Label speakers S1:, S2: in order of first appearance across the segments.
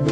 S1: अस्सलाम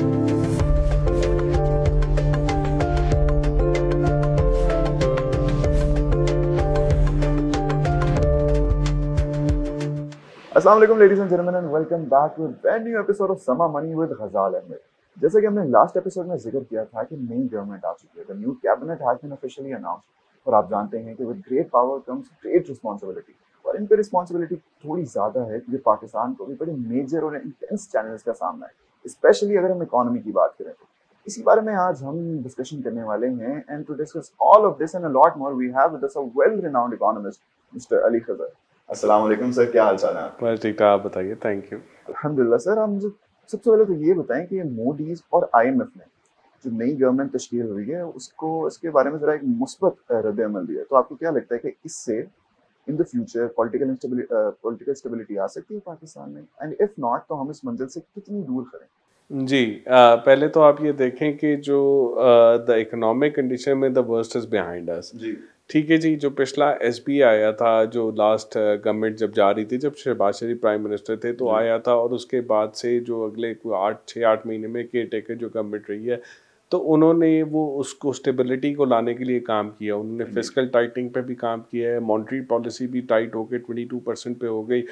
S1: वालेकुम ladies and gentleman and welcome back to a brand new episode of Samaa money with Ghazal Ahmed. जैसे कि हमने लास्ट एपिसोड में जिक्र किया था कि नई गवर्नमेंट आ चुकी है, the new cabinet has been officially announced. और आप जानते हैं कि with great power comes great responsibility. और इन पे रिस्पांसिबिलिटी थोड़ी ज्यादा है क्योंकि पाकिस्तान को भी बड़े मेजर और इंटेंस चैलेंजेस का सामना है, स्पेशली अगर हम इकोनॉमी की बात करें तो। इसी बारे में आज हम डिस्कशन करने वाले हैं and to discuss all of this and a lot more we have with us a well renowned economist mister Ali Khizar. अस्सलाम वालेकुम सर, क्या हाल चाल है आपके?
S2: बस ठीक ठाक, आप बताइए। Thank you.
S1: अल्हम्दुलिल्लाह सर। हम सबसे पहले तो ये बताएं कि मोडीज और आईएमएफ ने जो नई गवर्नमेंट तश्कील हुई है उसको इसके बारे में जरा एक मुस्बत रद्द अमल दिया है। तो आपको क्या लगता है कि इससे in the future political stability आ सकती है पाकिस्तान में, एंड इफ नॉट तो हम इस मंजिल से कितनी दूर खड़े हैं?
S2: जी, पहले तो आप ये देखें कि जो द इकोनॉमिक कंडीशन में the worst is behind us.
S1: जी
S2: ठीक है जी, जो पिछला एसबी आया था, जो लास्ट गवर्नमेंट जब जा रही थी, जब शहबाज शरीफ प्राइम मिनिस्टर थे तो
S1: जी
S2: आया था, और उसके बाद से जो अगले 8 महीने में केयर टेकर जो गवर्नमेंट रही है, तो उन्होंने वो उसको स्टेबिलिटी को लाने के लिए काम किया। उन्होंने
S1: जी
S2: फिजिकल टाइटनिंग पे भी काम किया है, मॉनेटरी पॉलिसी भी टाइट होकर 22% पे हो गई,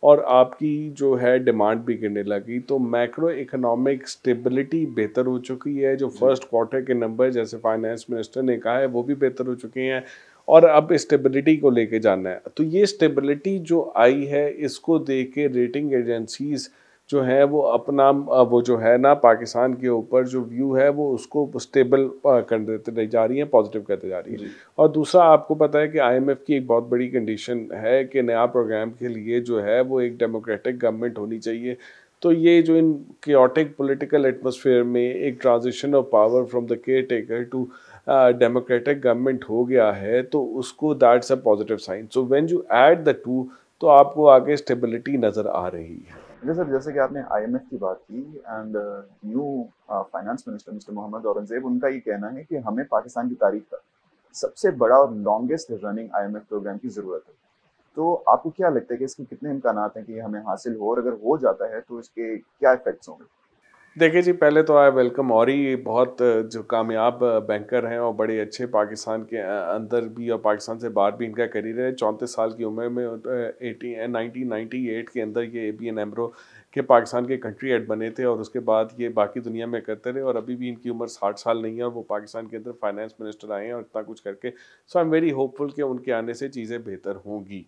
S2: और आपकी जो है डिमांड भी गिरने लगी। तो मैक्रो इकोनॉमिक स्टेबिलिटी बेहतर हो चुकी है। जो
S1: जी
S2: फर्स्ट क्वार्टर के नंबर, जैसे फाइनेंस मिनिस्टर ने कहा है, वो भी बेहतर हो चुके हैं, और अब स्टेबिलिटी को लेके जाना है। तो ये स्टेबिलिटी जो आई है, इसको देख के रेटिंग एजेंसीज जो है वो अपना वो जो है ना, पाकिस्तान के ऊपर जो व्यू है वो उसको स्टेबल कर देते जा रही है, पॉजिटिव करते जा रही है।
S1: जी
S2: और दूसरा, आपको पता है कि आईएमएफ की एक बहुत बड़ी कंडीशन है कि नया प्रोग्राम के लिए जो है वो एक डेमोक्रेटिक गवर्नमेंट होनी चाहिए। तो ये जो इन केओटिक पॉलिटिकल एटमॉस्फेयर में एक transition of power from the caretaker to democratic government हो गया है, तो उसको that's a positive sign. So when you add the two, तो आपको आगे स्टेबिलिटी नज़र आ रही है।
S1: जी सर, जैसे कि आपने आईएमएफ की बात की and new finance minister mister Mohammad Aurangzeb, उनका ये कहना है कि हमें पाकिस्तान की तारीख का सबसे बड़ा और लॉन्गेस्ट रनिंग आईएमएफ प्रोग्राम की जरूरत है। तो आपको क्या लगता है कि इसके कितने इम्कानात हैं कि ये हमें हासिल हो, और अगर हो जाता है तो इसके क्या इफेक्ट्स होंगे?
S2: देखिए जी, पहले तो आई वेलकम, और ही बहुत जो कामयाब बैंकर हैं और बड़े अच्छे, पाकिस्तान के अंदर भी और पाकिस्तान से बाहर भी इनका करियर है। 34 साल की उम्र में 1998 के अंदर ये ABN AMRO के पाकिस्तान के कंट्री हेड बने थे, और उसके बाद ये बाकी दुनिया में करते रहे, और अभी भी इनकी उम्र 60 साल नहीं है, और वो पाकिस्तान के अंदर फाइनेंस मिनिस्टर आए हैं और इतना कुछ करके। सो आई एम वेरी होपफुल कि उनके आने से चीज़ें बेहतर होंगी।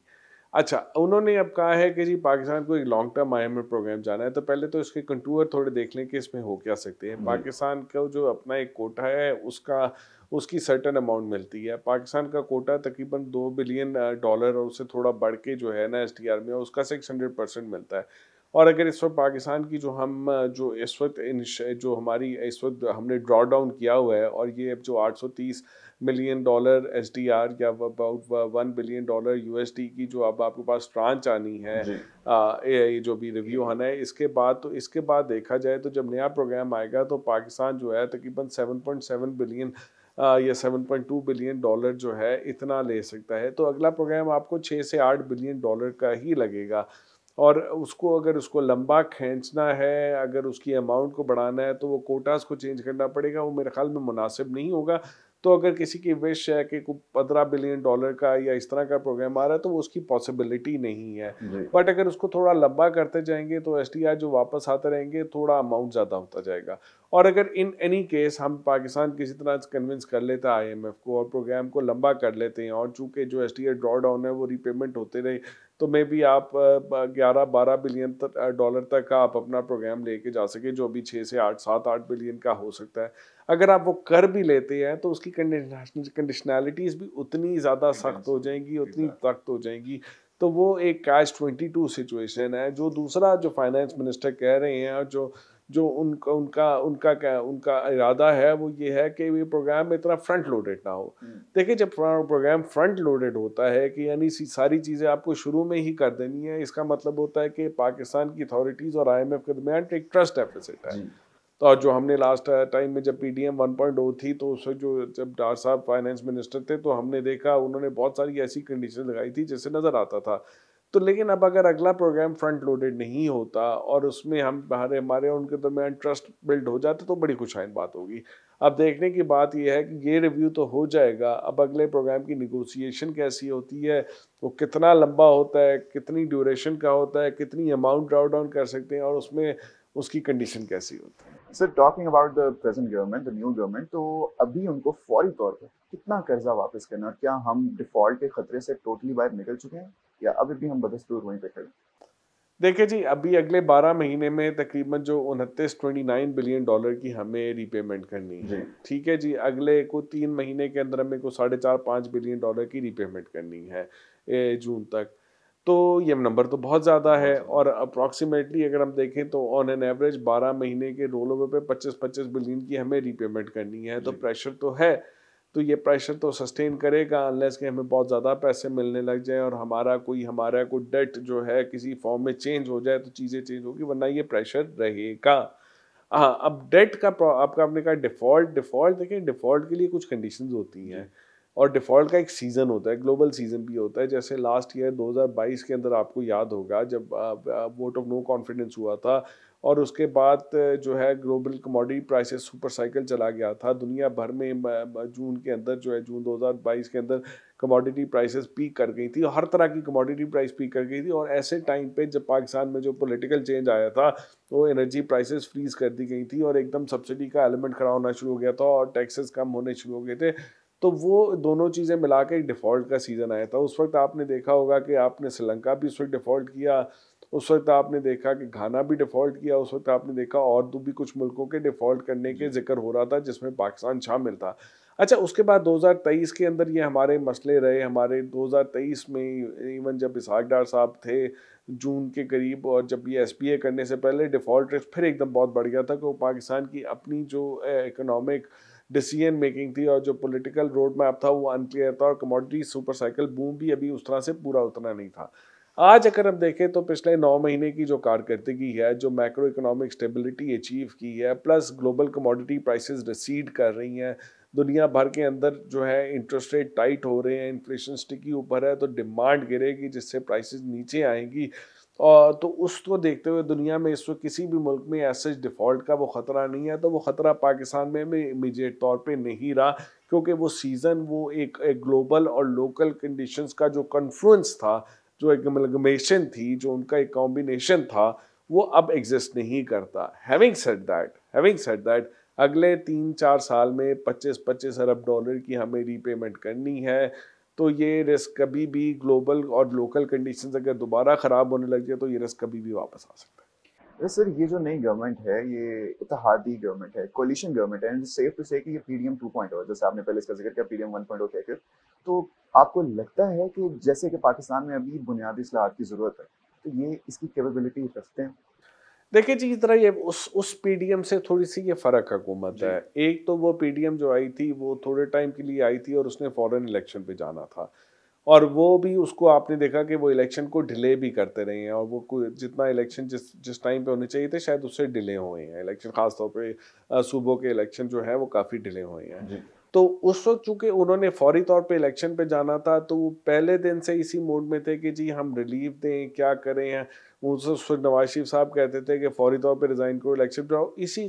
S2: अच्छा, उन्होंने अब कहा है कि जी पाकिस्तान को एक लॉन्ग टर्म आईएमएफ प्रोग्राम जाना है, तो पहले तो इसके कंटूर थोड़े देख लें कि इसमें हो क्या सकते हैं।
S1: जी
S2: पाकिस्तान का जो अपना एक कोटा है, उसका उसकी सर्टेन अमाउंट मिलती है। पाकिस्तान का कोटा तकरीबन $2 बिलियन, और उससे थोड़ा बढ़ के जो है ना SDR में, उसका 600% मिलता है। और अगर इस वक्त पाकिस्तान की जो इस वक्त जो हमारी इस वक्त हमने ड्रॉ डाउन किया हुआ है, और ये अब जो $830 मिलियन SDR या अबाउट $1 बिलियन USD की जो अब आपके पास ट्रांच आनी है,
S1: जी
S2: ये जो भी रिव्यू आना है इसके बाद, तो इसके बाद देखा जाए तो जब नया प्रोग्राम आएगा तो पाकिस्तान जो है तकरीबन 7.7 बिलियन या $7.2 बिलियन जो है इतना ले सकता है। तो अगला प्रोग्राम आपको 6 से 8 बिलियन डॉलर का ही लगेगा, और उसको अगर उसको लंबा खींचना है, अगर उसकी अमाउंट को बढ़ाना है, तो वो कोटास को चेंज करना पड़ेगा। वो मेरे ख्याल में मुनासिब नहीं होगा। तो अगर किसी की विश है कि कोई $15 बिलियन का या इस तरह का प्रोग्राम आ रहा है, तो वो उसकी पॉसिबिलिटी नहीं है।
S1: जी
S2: बट अगर उसको थोड़ा लंबा करते जाएंगे तो SDR जो वापस आते रहेंगे, थोड़ा अमाउंट ज़्यादा होता जाएगा। और अगर इन एनी केस हम पाकिस्तान किसी तरह कन्विंस कर लेता है IMF को, और प्रोग्राम को लंबा कर लेते हैं, और चूंकि जो SDR ड्रॉ डाउन है वो रीपेमेंट होते रहे, तो मे बी आप 11-12 बिलियन तक आप अपना प्रोग्राम लेके जा सके, जो अभी 6 से 8 7-8 बिलियन का हो सकता है। अगर आप वो कर भी लेते हैं तो उसकी कंडीशनैलिटीज़ भी उतनी ज़्यादा सख्त हो जाएंगी, उतनी
S1: एग्जैक्टली।
S2: सख्त हो जाएंगी। तो वो एक कैच 22 सिचुएशन है। जो दूसरा जो फाइनेंस मिनिस्टर कह रहे हैं, और जो जो उनका उनका उनका क्या उनका इरादा है, वो ये है कि ये प्रोग्राम इतना फ्रंट लोडेड ना हो। देखिए, जब प्रोग्राम फ्रंट लोडेड होता है कि यानी सारी चीज़ें आपको शुरू में ही कर देनी है, इसका मतलब होता है कि पाकिस्तान की अथॉरिटीज़ और IMF के दरमियान एक ट्रस्ट डेफिसिट है।
S1: जी
S2: तो और जो हमने लास्ट टाइम में जब PDM 1.0 थी, तो उससे जो जब डार साहब फाइनेंस मिनिस्टर थे, तो हमने देखा उन्होंने बहुत सारी ऐसी कंडीशन लगाई थी जिससे नज़र आता था तो लेकिन अब अगर अगला प्रोग्राम फ्रंट लोडेड नहीं होता और उसमें हम हमारे और उनके दरमियान ट्रस्ट बिल्ड हो जाता तो बड़ी खुशहाइन बात होगी। अब देखने की बात यह है कि ये रिव्यू तो हो जाएगा, अब अगले प्रोग्राम की निगोशिएशन कैसी होती है, वो कितना लंबा होता है, कितनी ड्यूरेशन का होता है, कितनी अमाउंट ड्रॉ डाउन कर सकते हैं और उसमें उसकी कंडीशन कैसी होती है।
S1: Sir talking about the present government, the new government, तो अभी उनको फौरी तौर पे कितना कर्जा वापस करना है और क्या हम डिफॉल्ट के खतरे से टोटली बाहर निकल चुके हैं या अभी भी हम बदस्तूर वहीं पे खड़े हैं?
S2: देखिए जी, अभी अगले 12 महीने में तकरीबन जो 29 बिलियन डॉलर की हमें रीपेमेंट करनी
S1: जी।
S2: है, ठीक है जी। अगले को 3 महीने के अंदर हमें को 4.5 बिलियन डॉलर की रीपेमेंट करनी है जून तक। तो ये नंबर तो बहुत ज़्यादा
S1: बहुत
S2: है
S1: ज़्यादा।
S2: और अप्रॉक्सीमेटली अगर हम देखें तो ऑन एन एवरेज 12 महीने के रोल ओवर पे 25-25 बिलियन की हमें रीपेमेंट करनी है, तो
S1: जी।
S2: प्रेशर तो है। तो ये प्रेशर तो सस्टेन करेगा अनलेस कि हमें बहुत ज़्यादा पैसे मिलने लग जाए और हमारा कोई डेट जो है किसी फॉर्म में चेंज हो जाए तो चीज़ें चेंज होगी, वरना ये प्रेशर रहेगा। हाँ, अब डेट का आपका आपने कहा डिफ़ॉल्ट डिफ़ॉल्ट देखिए, डिफ़ॉल्ट के लिए कुछ कंडीशंस होती
S1: जी।
S2: हैं और डिफ़ॉल्ट का एक सीज़न होता है, ग्लोबल सीज़न भी होता है। जैसे लास्ट ईयर 2022 के अंदर आपको याद होगा जब वोट ऑफ नो कॉन्फिडेंस हुआ था और उसके बाद जो है global commodity prices super cycle चला गया था दुनिया भर में। जून के अंदर जो है, जून 2022 के अंदर कमोडिटी प्राइसेस पीक कर गई थी, हर तरह की कमोडिटी प्राइस पीक कर गई थी और ऐसे टाइम पे जब पाकिस्तान में जो पॉलिटिकल चेंज आया था, वो एनर्जी प्राइसेस फ्रीज कर दी गई थी और एकदम सब्सिडी का एलिमेंट खड़ा होना शुरू हो गया था और टैक्सेस कम होने शुरू हो गए थे। तो वो दोनों चीज़ें मिला के एक डिफ़ॉल्ट का सीज़न आया था। उस वक्त आपने देखा होगा कि आपने श्रीलंका भी उस वक्त डिफ़ॉल्ट किया, उस वक्त आपने देखा कि घाना भी डिफ़ॉल्ट किया, उस वक्त आपने देखा और भी कुछ मुल्कों के डिफ़ॉल्ट करने के
S1: जी।
S2: ज़िक्र हो रहा था जिसमें पाकिस्तान शामिल था। अच्छा, उसके बाद 2023 के अंदर ये हमारे मसले रहे, हमारे 2023 में इवन जब इसहाक डार साहब थे जून के करीब और जब ये एसपीए करने से पहले डिफ़ॉल्ट रेट फिर एकदम बहुत बढ़ गया था कि वो पाकिस्तान की अपनी जो इकोनॉमिक डिसीजन मेकिंग थी और जो पॉलिटिकल रोड मैप था वो अनक्लियर था और कमोडिटी सुपर साइकिल बूम भी अभी उस तरह से पूरा उतना नहीं था। आज अगर हम देखें तो पिछले 9 महीने की जो कारकर्दगी है, जो मैक्रो इकोनॉमिक स्टेबिलिटी अचीव की है, plus global commodity prices recede कर रही हैं, दुनिया भर के अंदर जो है इंटरेस्ट रेट टाइट हो रहे हैं, इन्फ्लेशन स्टिकी ऊपर है, तो डिमांड गिरेगी जिससे प्राइसेस नीचे आएंगी। और तो उसको देखते हुए दुनिया में इस वक्त किसी भी मुल्क में ऐसे डिफ़ॉल्ट का वो ख़तरा नहीं है, तो वो ख़तरा पाकिस्तान में भी इमीडिएट तौर पे नहीं रहा, क्योंकि वो सीज़न वो एक ग्लोबल और लोकल कंडीशंस का जो कन्फ्लुएंस था, जो एक अमलगमेशन थी, जो उनका एक कॉम्बिनेशन था, वो अब एग्जिस्ट नहीं करता। हैविंग सेड दैट अगले 3-4 साल में 25-25 अरब डॉलर की हमें रीपेमेंट करनी है, तो ये रिस्क कभी भी ग्लोबल और लोकल कंडीशंस अगर दोबारा ख़राब होने लग जाए तो ये रिस्क कभी भी वापस आ सकता है।
S1: वैसे सर ये जो नई गवर्नमेंट है ये इत्तेहादी गवर्नमेंट है, कोलिशन गवर्नमेंट है, एंड सेफ टू से कि ये पीडीएम 2.0 जैसे आपने पहले इसका जिक्र किया, पीडीएम 1.0 कहकर, तो आपको लगता है कि जैसे कि पाकिस्तान में अभी बुनियादी इस्लाहात की ज़रूरत है, तो ये इसकी कैपेबिलिटी रखते हैं?
S2: देखिए जी, इस तरह ये उस पीडीएम से थोड़ी-सी ये फ़र्क हुकूमत
S1: जी।
S2: है। एक तो वो पीडीएम जो आई थी, वो थोड़े टाइम के लिए आई थी और उसने फ़ौरन इलेक्शन पे जाना था। और वो भी उसको आपने देखा कि वो इलेक्शन को डिले भी करते रहे हैं और वो कोई जितना इलेक्शन जिस जिस टाइम पे होने चाहिए थे, शायद उससे डिले हुए हैं इलेक्शन। ख़ास तौर पे सूबों के इलेक्शन जो है वो काफ़ी डिले हुए हैं।
S1: जी।
S2: तो उस वक़्त चूँकि उन्होंने फ़ौरी तौर पे इलेक्शन पे जाना था, तो वो पहले दिन से इसी मूड में थे कि जी हम रिलीफ़ दें, क्या करें? उस वक़्त नवाज़ शरीफ साहब कहते थे कि फ़ौरी तौर पे रिज़ाइन करो, इलेक्शन पे आओ। इसी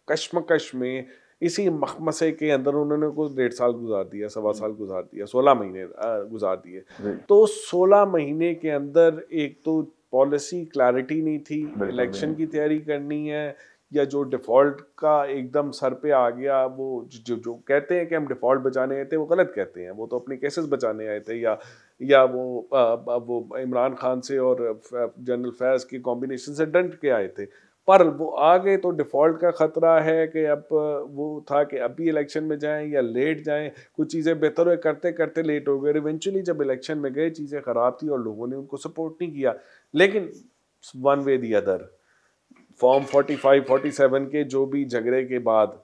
S2: कशमकश में, इसी मखमसे के अंदर उन्होंने कुछ 1.5 साल गुज़ार दिया, सवा
S1: जी।
S2: साल गुज़ार दिया, 16 महीने गुज़ार दिए।
S1: जी।
S2: तो 16 महीने के अंदर एक तो पॉलिसी क्लैरिटी नहीं थी,
S1: बिल्कुल भी
S2: इलेक्शन
S1: नहीं।
S2: की तैयारी करनी है या जो डिफ़ॉल्ट का एकदम सर पे आ गया, वो जो जो कहते हैं कि हम डिफ़ॉल्ट बचाने आए थे, वो गलत कहते हैं। वो तो अपने केसेस बचाने आए थे या वो इमरान खान से और जनरल फैज़ की कॉम्बिनेशन से डंट के आए थे। पर वो आ गए तो डिफ़ॉल्ट का ख़तरा है कि अब वो था कि अभी इलेक्शन में जाएँ या लेट जाएँ, कुछ चीज़ें बेहतर हुए करते-करते लेट हो गए और इवेंचुअली जब इलेक्शन में गए, चीज़ें ख़राब थी और लोगों ने उनको सपोर्ट नहीं किया। लेकिन one way the other, form 45, 47 के जो भी झगड़े के बाद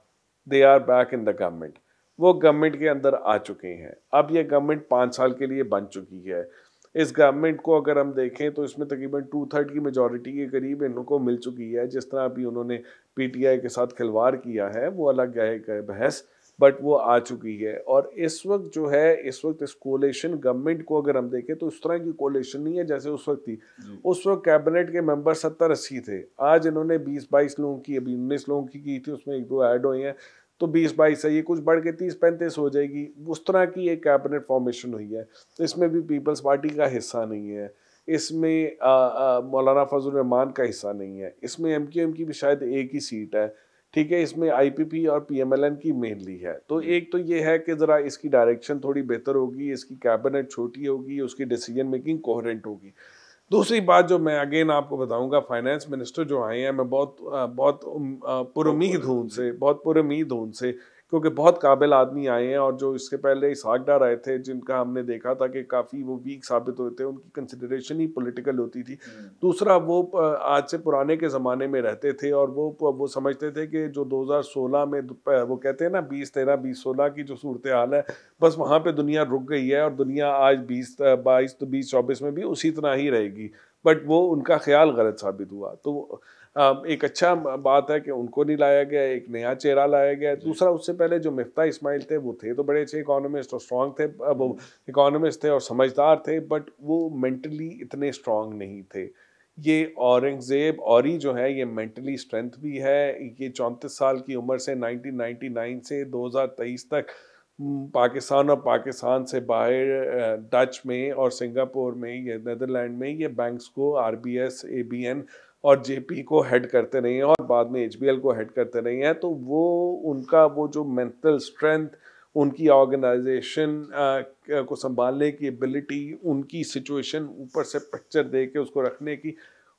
S2: they are back in the government. वो गवर्नमेंट के अंदर आ चुके हैं। अब ये गवर्नमेंट 5 साल के लिए बन चुकी है। इस गवर्नमेंट को अगर हम देखें तो इसमें तकरीबन 2/3 की मेजॉरिटी के करीब इनको मिल चुकी है। जिस तरह अभी उन्होंने पीटीआई के साथ खिलवाड़ किया है वो अलग है एक बहस। बट वो आ चुकी है। और इस वक्त जो है, इस वक्त इस कोलेशन गवर्नमेंट को अगर हम देखें तो उस तरह की कोलेशन नहीं है जैसे उस वक्त थी। उस वक्त कैबिनेट के मेंबर 70-80 थे, आज इन्होंने 20-22 लोगों की, अभी 19 लोगों की थी, उसमें 1-2 ऐड हुए हैं, तो 20-22 है, ये कुछ बढ़ के 30-35 हो जाएगी। उस तरह की एक कैबिनेट फॉर्मेशन हुई है। तो इसमें भी पीपल्स पार्टी का हिस्सा नहीं है, इसमें मौलाना फजल रहमान का हिस्सा नहीं है, इसमें एमक्यूएम की भी शायद एक ही सीट है, ठीक है, इसमें आईपीपी और पीएमएलएन की मेनली है। तो एक तो ये है कि ज़रा इसकी डायरेक्शन थोड़ी बेहतर होगी, इसकी कैबिनेट छोटी होगी, उसकी डिसीजन मेकिंग कोहेरेंट होगी। दूसरी बात जो मैं अगेन आपको बताऊंगा, फाइनेंस मिनिस्टर जो आए हैं, मैं बहुत पुरुमीद हूँ उनसे, बहुत पुरुमीद हूँ उनसे, क्योंकि बहुत काबिल आदमी आए हैं। और जो इसके पहले इसहाक डार आए थे, जिनका हमने देखा था कि काफ़ी वो वीक साबित हुए थे, उनकी कंसिडरेशन ही पॉलिटिकल होती थी। दूसरा, वो आज से पुराने के ज़माने में रहते थे और वो समझते थे कि जो 2016 में वो कहते हैं ना 2013 2016 की जो सूरत हाल है, बस वहाँ पे दुनिया रुक गई है और दुनिया आज 2022 तो 2024 में भी उसी तरह ही रहेगी। बट वो उनका ख्याल गलत साबित हुआ। तो एक अच्छा बात है कि उनको नहीं लाया गया, एक नया चेहरा लाया गया। दूसरा, उससे पहले जो मिफ्ता इस्माइल थे, वो थे तो बड़े अच्छे इकोनॉमिस्ट और स्ट्रांग थे, वो इकोनॉमिस्ट थे और समझदार थे, बट वो मेंटली इतने स्ट्रांग नहीं थे। ये औरंगजेब औरी जो है, ये मेंटली स्ट्रेंथ भी है। ये 34 साल की उम्र से 1999 से 2023 तक पाकिस्तान और पाकिस्तान से बाहर डच में और सिंगापुर में, ये नेदरलैंड में, ये बैंक्स को आरबीएस, एबीएन और जेपी को हेड करते रहे हैं और बाद में एचबीएल को हेड करते रहे हैं। तो वो उनका वो जो मेंटल स्ट्रेंथ, उनकी ऑर्गेनाइजेशन को संभालने की एबिलिटी, उनकी सिचुएशन ऊपर से पिक्चर दे के उसको रखने की,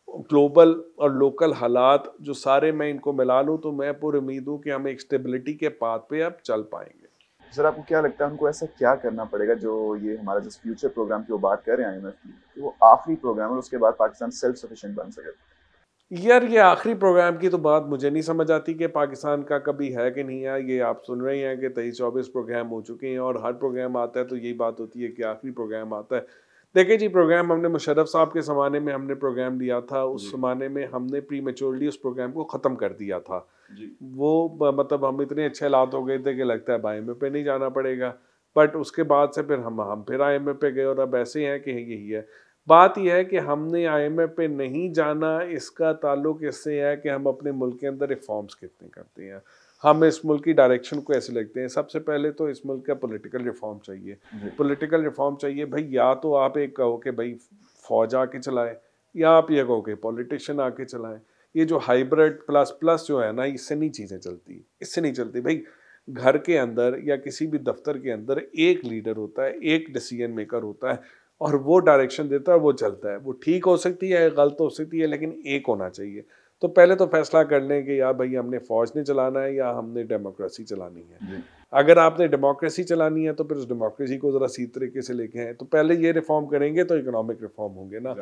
S2: ग्लोबल और लोकल हालात जो सारे मैं इनको मिला लूँ, तो मैं पूरी उम्मीद हूँ कि हम एक स्टेबिलिटी के पाथ पे अब चल पाएंगे।
S1: सर, आपको क्या लगता है उनको ऐसा क्या करना पड़ेगा, जो ये हमारा जिस फ्यूचर प्रोग्राम की वो बात कर रहे हैं आईएमएफ की, कि वो आखिरी प्रोग्राम है, उसके बाद पाकिस्तान सेल्फ सफिशिएंट बन सके?
S2: यार, ये आखिरी प्रोग्राम की तो बात मुझे नहीं समझ आती कि पाकिस्तान का कभी है कि नहीं है। ये आप सुन रहे हैं कि 23-24 प्रोग्राम हो चुके हैं और हर प्रोग्राम आता है तो यही बात होती है कि आखिरी प्रोग्राम आता है। देखिए जी, प्रोग्राम हमने मुशर्रफ साहब के ज़माने में हमने प्रोग्राम लिया था, उस ज़माने में हमने प्री मेच्योरली उस प्रोग्राम को ख़त्म कर दिया था। वो मतलब हम इतने अच्छे हालात हो गए थे कि लगता है अब आईएमएफ पे नहीं जाना पड़ेगा। बट उसके बाद से फिर हम फिर आईएमएफ पे गए और अब ऐसे हैं कि यही है। बात यह है कि हमने आईएमएफ पे नहीं जाना, इसका ताल्लुक इससे है कि हम अपने मुल्क के अंदर रिफॉर्म्स कितने करते हैं, हम इस मुल्क की डायरेक्शन को ऐसे लगते हैं। सबसे पहले तो इस मुल्क का पॉलिटिकल रिफॉर्म चाहिए। पॉलिटिकल रिफॉर्म चाहिए भाई, या तो आप एक कहो कि भाई फौज आके चलाए, या आप ये कहो कि पॉलिटिशियन आके चलाएं। ये जो हाइब्रिड प्लस प्लस जो है ना, इससे नहीं चीज़ें चलती, इससे नहीं चलती भाई। घर के अंदर या किसी भी दफ्तर के अंदर एक लीडर होता है, एक डिसीजन मेकर होता है और वो डायरेक्शन देता है, वो चलता है। वो ठीक हो सकती है, गलत हो सकती है, लेकिन एक होना चाहिए। तो पहले तो फैसला कर लें कि या भाई हमने फौज ने चलाना है या हमने डेमोक्रेसी चलानी है। अगर आपने डेमोक्रेसी चलानी है तो फिर उस डेमोक्रेसी को ज़रा सी तरीके से लेके आए। तो पहले ये रिफॉर्म करेंगे तो इकोनॉमिक रिफॉर्म होंगे ना,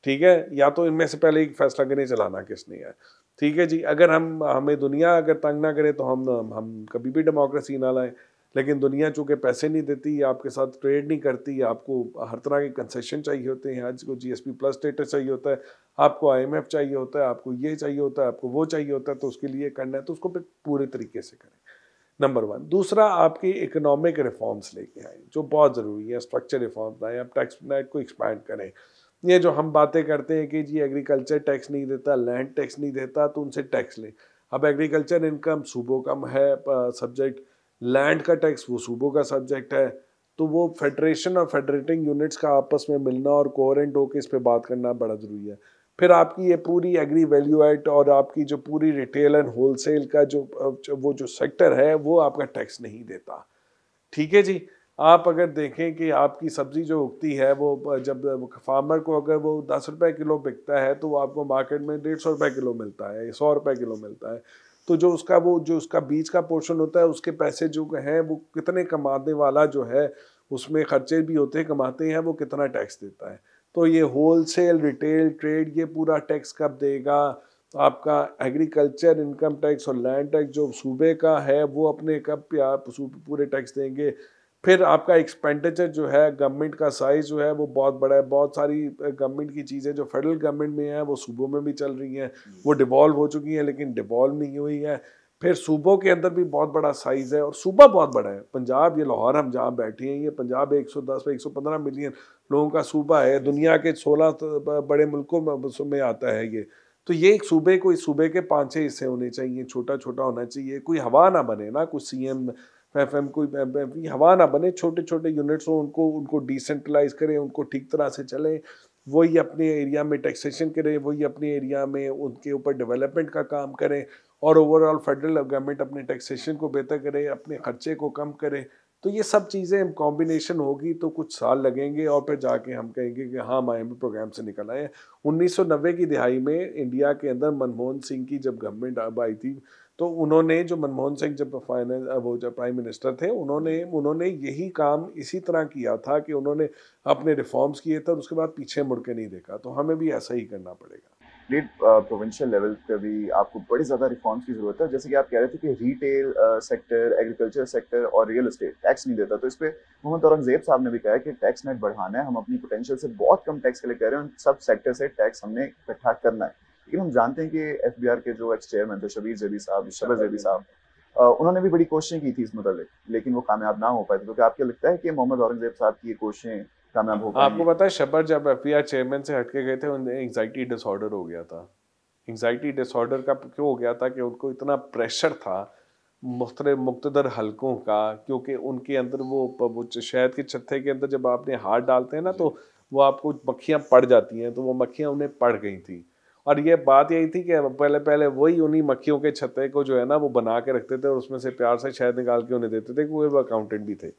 S2: ठीक है। या तो इनमें से पहले एक फैसला करें चलाना किसने है, ठीक है जी। अगर हमें दुनिया अगर तंग ना करे तो हम कभी भी डेमोक्रेसी ना लाएं। लेकिन दुनिया चूँकि पैसे नहीं देती, आपके साथ ट्रेड नहीं करती, आपको हर तरह के कंसेशन चाहिए होते हैं। आज को जीएसपी प्लस स्टेटस चाहिए होता है, आपको आईएमएफ चाहिए होता है, आपको ये चाहिए होता है, आपको वो चाहिए होता है। तो उसके लिए करना है तो उसको फिर पूरे तरीके से करें, नंबर 1। दूसरा, आपकी इकोनॉमिक रिफॉर्म्स लेके आए जो बहुत ज़रूरी है। स्ट्रक्चर रिफॉर्म्स लाएँ, आप टैक्स नेट को एक्सपैंड करें। ये जो हम बातें करते हैं कि जी एग्रीकल्चर टैक्स नहीं देता, लैंड टैक्स नहीं देता, तो उनसे टैक्स लें। अब एग्रीकल्चर इनकम सूबों का है सब्जेक्ट, लैंड का टैक्स वो सूबों का सब्जेक्ट है। तो वो फेडरेशन और फेडरेटिंग यूनिट्स का आपस में मिलना और कोहेरेंट होकर इस पर बात करना बड़ा ज़रूरी है। फिर आपकी ये पूरी एग्री वैल्यू एड और आपकी जो पूरी रिटेल एंड होलसेल का वो जो सेक्टर है, वो आपका टैक्स नहीं देता, ठीक है जी। आप अगर देखें कि आपकी सब्ज़ी जो उगती है, वो जब फार्मर को अगर वो 10 रुपए किलो बिकता है तो वो आपको मार्केट में 150 रुपए किलो मिलता है, 100 रुपए किलो मिलता है। तो जो उसका बीज का पोर्शन होता है, उसके पैसे जो हैं वो कितने कमाने वाला जो है, उसमें खर्चे भी होते हैं, कमाते हैं, वो कितना टैक्स देता है। तो ये होलसेल, रिटेल, ट्रेड, ये पूरा टैक्स कब देगा? आपका एग्रीकल्चर इनकम टैक्स और लैंड टैक्स जो सूबे का है, वो अपने कब आप पूरे टैक्स देंगे। फिर आपका एक्सपेंडिचर जो है, गवर्नमेंट का साइज़ जो है वो बहुत बड़ा है। बहुत सारी गवर्नमेंट की चीज़ें जो फेडरल गवर्नमेंट में है वो सूबों में भी चल रही हैं, वो डिवॉल्व हो चुकी हैं लेकिन डिवॉल्व नहीं हुई है। फिर सूबों के अंदर भी बहुत बड़ा साइज है, और सूबा बहुत बड़ा है। पंजाब, ये लाहौर हम जहाँ बैठे हैं, ये पंजाब 110 या 115 मिलियन लोगों का सूबा है। दुनिया के 16 बड़े मुल्कों में आता है ये। तो ये एक सूबे को, इस सूबे के 5-6 हिस्से होने चाहिए, छोटा छोटा होना चाहिए। कोई हवा ना बने ना, कुछ सीएम एफएम कोई हवा ना बने, छोटे छोटे यूनिट्स हो, उनको उनको डिसेंट्रलाइज करें, उनको ठीक तरह से चलें। वही अपने एरिया में टैक्सेशन करें, वही अपने एरिया में उनके ऊपर डेवलपमेंट का काम करें, और ओवरऑल फेडरल गवर्नमेंट अपने टैक्सेशन को बेहतर करे, अपने खर्चे को कम करे। तो ये सब चीज़ें कॉम्बिनेशन होगी तो कुछ साल लगेंगे, और फिर जाके हम कहेंगे कि हाँ, मायामी प्रोग्राम से निकल आए। 1990 की दिहाई में इंडिया के अंदर मनमोहन सिंह की जब गवर्नमेंट अब आई थी, तो उन्होंने, जो मनमोहन सिंह जब वो जब प्राइम मिनिस्टर थे, उन्होंने यही काम इसी तरह किया था कि उन्होंने अपने रिफॉर्म्स किए थे और उसके बाद पीछे मुड़ के नहीं देखा। तो हमें भी ऐसा ही करना पड़ेगा।
S1: लेट प्रोविंशियल लेवल पे भी आपको बड़ी ज़्यादा रिफॉर्म्स की ज़रूरत है। जैसे कि आप कह रहे थे कि रिटेल सेक्टर, एग्रीकल्चर सेक्टर और रियल एस्टेट टैक्स नहीं देता, तो इस पे मोहम्मद औरंगजेब साहब ने भी कहा है कि टैक्स नेट बढ़ाना है, हम अपनी पोटेंशियल से बहुत कम टैक्स कलेक्ट कर रहे हैं, उन सब सेक्टर से टैक्स हमने इकट्ठा करना है। लेकिन हम जानते हैं कि एफबीआर के जो एक्स चेयरमैन थे शबर जैदी साहब, उन्होंने भी बड़ी कोशिशें की थी इस मुताबिक, लेकिन वो कामयाब ना हो पाए थे। तो क्या आपको लगता है कि मोहम्मद औरंगजेब साहब की ये कोशिशें कामयाब हो पाएंगी?
S2: आपको पता है, शब्बर जब एफबीआर चेयरमैन से हटके गए थे, उन्हें एंग्जाइटी डिसऑर्डर हो गया था। एंग्जाइटी डिसऑर्डर का क्यों हो गया था कि उनको इतना प्रेशर था मुख्तदर हलकों का, क्योंकि उनके अंदर वो शहद के छत्ते के अंदर जब आपने हाथ डालते हैं ना, तो वो आपको मक्खियाँ पड़ जाती हैं, तो वो मक्खियाँ उन्हें पड़ गई थी। और ये बात यही थी कि पहले पहले वही उन्हीं मक्खियों के छत्ते को जो है ना, वो बना के रखते थे और उसमें से प्यार से शहद निकाल के उन्हें देते थे, कि वो अकाउंटेंट भी थे,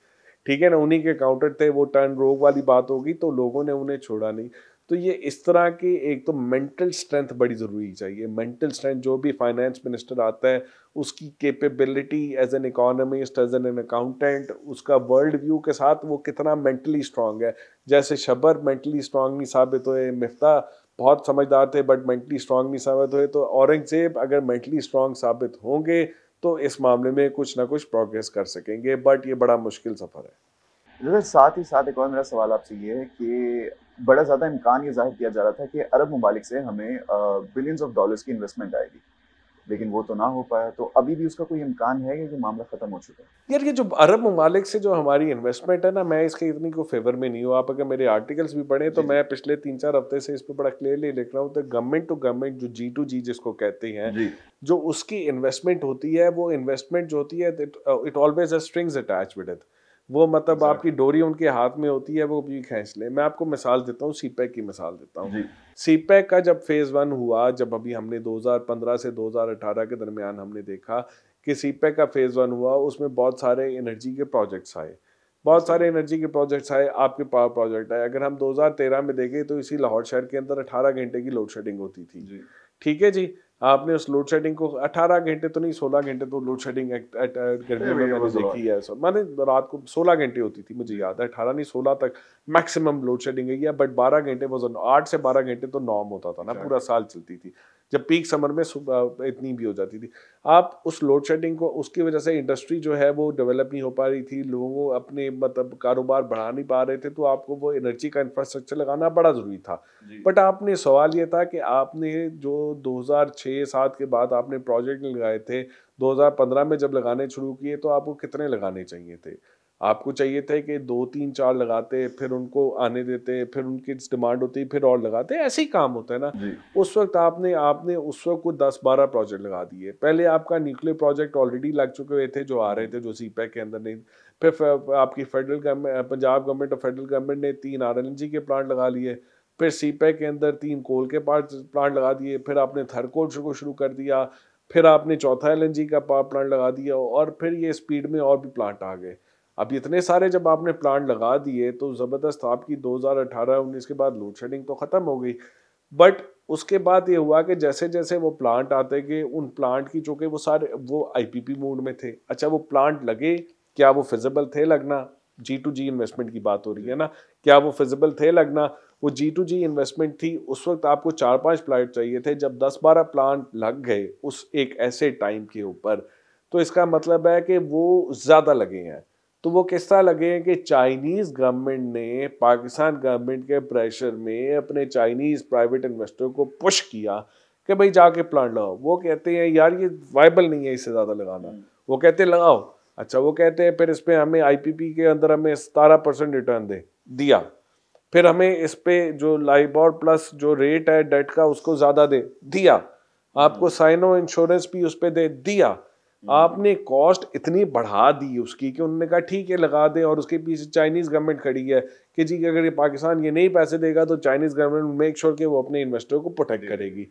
S2: ठीक है ना, उन्हीं के अकाउंटेंट थे। वो टर्न रोग वाली बात होगी तो लोगों ने उन्हें छोड़ा नहीं। तो ये इस तरह की, एक तो मेंटल स्ट्रेंथ बड़ी ज़रूरी चाहिए। मेंटल स्ट्रेंथ, जो भी फाइनेंस मिनिस्टर आता है, उसकी capability as an economist, as an accountant, उसका वर्ल्ड व्यू के साथ वो कितना मेंटली स्ट्रांग है। जैसे शबर मेंटली स्ट्रांग नहीं साबित हुए, मिफ्ता बहुत समझदार थे बट मेंटली स्ट्रांग नहीं साबित हुए, तो औरंगजेब अगर मेंटली स्ट्रांग साबित होंगे तो इस मामले में कुछ ना कुछ प्रोग्रेस कर सकेंगे, बट ये बड़ा मुश्किल सफ़र है।
S1: साथ ही साथ एक और मेरा सवाल आपसे ये है कि बड़ा ज़्यादा इम्कान ये ज़ाहिर किया जा रहा था कि अरब ममालिक से हमें बिलियंस ऑफ डॉलर्स की इन्वेस्टमेंट आएगी, लेकिन वो तो ना हो पाया। तो अभी भी उसका कोई इम्कान है कि मामला ख़त्म हो चुका है?
S2: यार, ये जो अरब ममालिक से जो हमारी इन्वेस्टमेंट है ना, मैं इसके इतनी को फेवर में नहीं हूँ। आप अगर मेरे आर्टिकल्स भी पढ़ें तो मैं पिछले 3-4 हफ्ते से इस पर बड़ा क्लियरली लिख रहा हूँ। तो गवर्नमेंट टू गवर्नमेंट, जो G2G जिसको कहते हैं,
S1: जी।
S2: जो उसकी इन्वेस्टमेंट होती है, वो इन्वेस्टमेंट जो होती है, it always has strings attach with it. वो मतलब आपकी डोरी उनके हाथ में होती है, वो भी खींच ले। मैं आपको मिसाल देता हूँ, सीपैक की मिसाल देता हूँ। सीपैक का जब फेज़ 1 हुआ, जब अभी हमने 2015 से 2018 के दरमियान हमने देखा कि सीपैक का फेज़ 1 हुआ, उसमें बहुत सारे एनर्जी के प्रोजेक्ट्स आए, बहुत सारे एनर्जी के प्रोजेक्ट्स आए, आपके पावर प्रोजेक्ट आए। अगर हम 2013 में देखें तो इसी लाहौर शहर के अंदर 18 घंटे की लोड शेडिंग होती थी, ठीक है जी। आपने उस लोड शेडिंग को 18 घंटे तो नहीं, 16 घंटे तो लोड शेडिंग गर्मियों में मैंने देखी है। माने रात को 16 घंटे होती थी, मुझे याद है 18 नहीं 16 तक मैक्सिमम लोड शेडिंग है, बट 12 घंटे वो 8 से 12 घंटे तो नॉर्म होता था ना, पूरा साल चलती थी। जब पीक समर में इतनी भी हो जाती थी। आप उस लोड शेडिंग को, उसकी वजह से इंडस्ट्री जो है वो डेवलप नहीं हो पा रही थी, लोगों अपने मतलब कारोबार बढ़ा नहीं पा रहे थे, तो आपको वो एनर्जी का इंफ्रास्ट्रक्चर लगाना बड़ा ज़रूरी था। बट आपने सवाल ये था कि आपने जो 2006-07 के बाद आपने प्रोजेक्ट लगाए थे, 2015 में जब लगाने शुरू किए तो आपको कितने लगाने चाहिए थे? आपको चाहिए थे कि 2-3-4 लगाते, फिर उनको आने देते, फिर उनकी डिमांड होती, फिर और लगाते। ऐसे ही काम होता है ना। उस वक्त आपने उस वक्त को 10-12 प्रोजेक्ट लगा दिए। पहले आपका न्यूक्लियर प्रोजेक्ट ऑलरेडी लग चुके हुए थे, जो आ रहे थे, जो सीपैक के अंदर नहीं। फिर आपकी फेडरल गवर्नमेंट, पंजाब गवर्नमेंट और फेडरल गवर्नमेंट ने 3 RLNG के प्लांट लगा लिए। फिर सीपैक के अंदर 3 कोल के प्लांट लगा दिए। फिर आपने थर्कोल को शुरू कर दिया। फिर आपने चौथा LNG का पावर प्लांट लगा दिया, और फिर ये स्पीड में और भी प्लांट आ गए। अब इतने सारे जब आपने प्लांट लगा दिए तो ज़बरदस्त आपकी 2018-19 के बाद लोड शेडिंग तो ख़त्म हो गई। बट उसके बाद ये हुआ कि जैसे जैसे वो प्लांट आते गए, उन प्लांट की, चूँकि वो सारे वो IPP मोड में थे। अच्छा, वो प्लांट लगे, क्या वो फिजिबल थे लगना? G2G इन्वेस्टमेंट की बात हो रही है ना, क्या वो फिजिबल थे लगना? वो G2G इन्वेस्टमेंट थी, उस वक्त आपको 4-5 प्लांट चाहिए थे। जब 10-12 प्लांट लग गए उस एक ऐसे टाइम के ऊपर, तो इसका मतलब है कि वो ज़्यादा लगे हैं। तो वो किस तरह लगे हैं कि चाइनीज़ गवर्नमेंट ने पाकिस्तान गवर्नमेंट के प्रेशर में अपने चाइनीज़ प्राइवेट इन्वेस्टर को पुश किया कि भाई जाके प्लांट लगाओ। वो कहते हैं यार ये वायबल नहीं है इससे ज़्यादा लगाना। वो कहते हैं लगाओ। अच्छा, वो कहते हैं फिर इस पर हमें IPP के अंदर हमें 17% रिटर्न दिया। फिर हमें इस पे जो लाइबोर प्लस जो रेट है डेट का उसको ज़्यादा दिया। आपको साइनो इंश्योरेंस भी उस पे दिया। आपने कॉस्ट इतनी बढ़ा दी उसकी कि उन्होंने कहा ठीक है लगा दें, और उसके पीछे चाइनीज गवर्नमेंट खड़ी है कि जी अगर ये पाकिस्तान ये नहीं पैसे देगा तो चाइनीज गवर्नमेंट मेक श्योर कि वो अपने इन्वेस्टर को प्रोटेक्ट करेगी।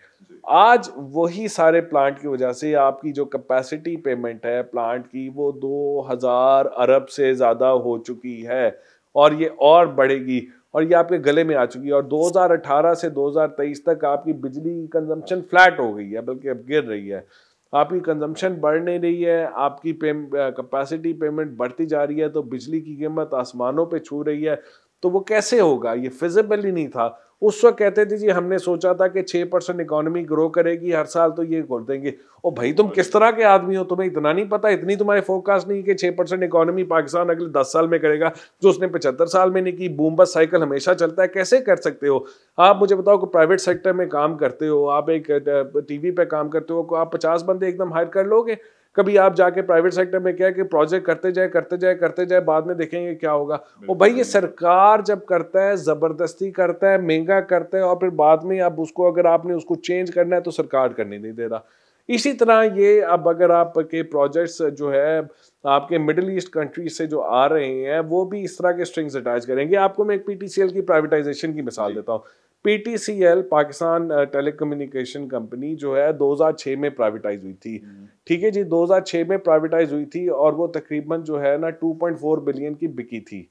S2: आज वही सारे प्लांट की वजह से आपकी जो कैपेसिटी पेमेंट है प्लांट की वो 2000 अरब से ज्यादा हो चुकी है, और ये और बढ़ेगी, और ये आपके गले में आ चुकी है। और 2018 से 2023 तक आपकी बिजली की कंजम्पशन फ्लैट हो गई है, बल्कि अब गिर रही है। आपकी कंजम्पशन बढ़ नहीं रही है, आपकी कैपेसिटी पेमेंट बढ़ती जा रही है, तो बिजली की कीमत आसमानों पे छू रही है। तो वो कैसे होगा? ये फिजिबल ही नहीं था। उस वक्त कहते थे जी हमने सोचा था कि 6% इकोनॉमी ग्रो करेगी हर साल, तो ये कर देंगे। ओ भाई तुम किस तरह के आदमी हो, तुम्हें इतना नहीं पता, इतनी तुम्हारे फोरकास्ट नहीं कि 6% इकोनॉमी पाकिस्तान अगले 10 साल में करेगा जो उसने 75 साल में नहीं की। बूम बस्ट साइकिल हमेशा चलता है, कैसे कर सकते हो आप? मुझे बताओ कि प्राइवेट सेक्टर में काम करते हो आप, एक TV पे काम करते हो, आप 50 बंदे एकदम हायर कर लोगे? कभी आप जाके प्राइवेट सेक्टर में क्या कि प्रोजेक्ट करते जाए करते जाए करते जाए, बाद में देखेंगे क्या होगा। वो भाई ये सरकार जब करता है जबरदस्ती करता है, महंगा करता है, और फिर बाद में अब उसको अगर आपने उसको चेंज करना है तो सरकार करने नहीं दे रहा। इसी तरह ये अब अगर आपके प्रोजेक्ट्स जो है आपके मिडिल ईस्ट कंट्रीज से जो आ रहे हैं वो भी इस तरह के स्ट्रिंग्स अटैच करेंगे। आपको मैं एक PTCL की प्राइवेटाइजेशन की मिसाल देता हूँ। PTCL पाकिस्तान टेलीकम्युनिकेशन कंपनी जो है 2006 में प्राइवेटाइज हुई थी। ठीक है जी, 2006 में प्राइवेटाइज हुई थी, और वो तकरीबन जो है ना 2.4 बिलियन की बिकी थी।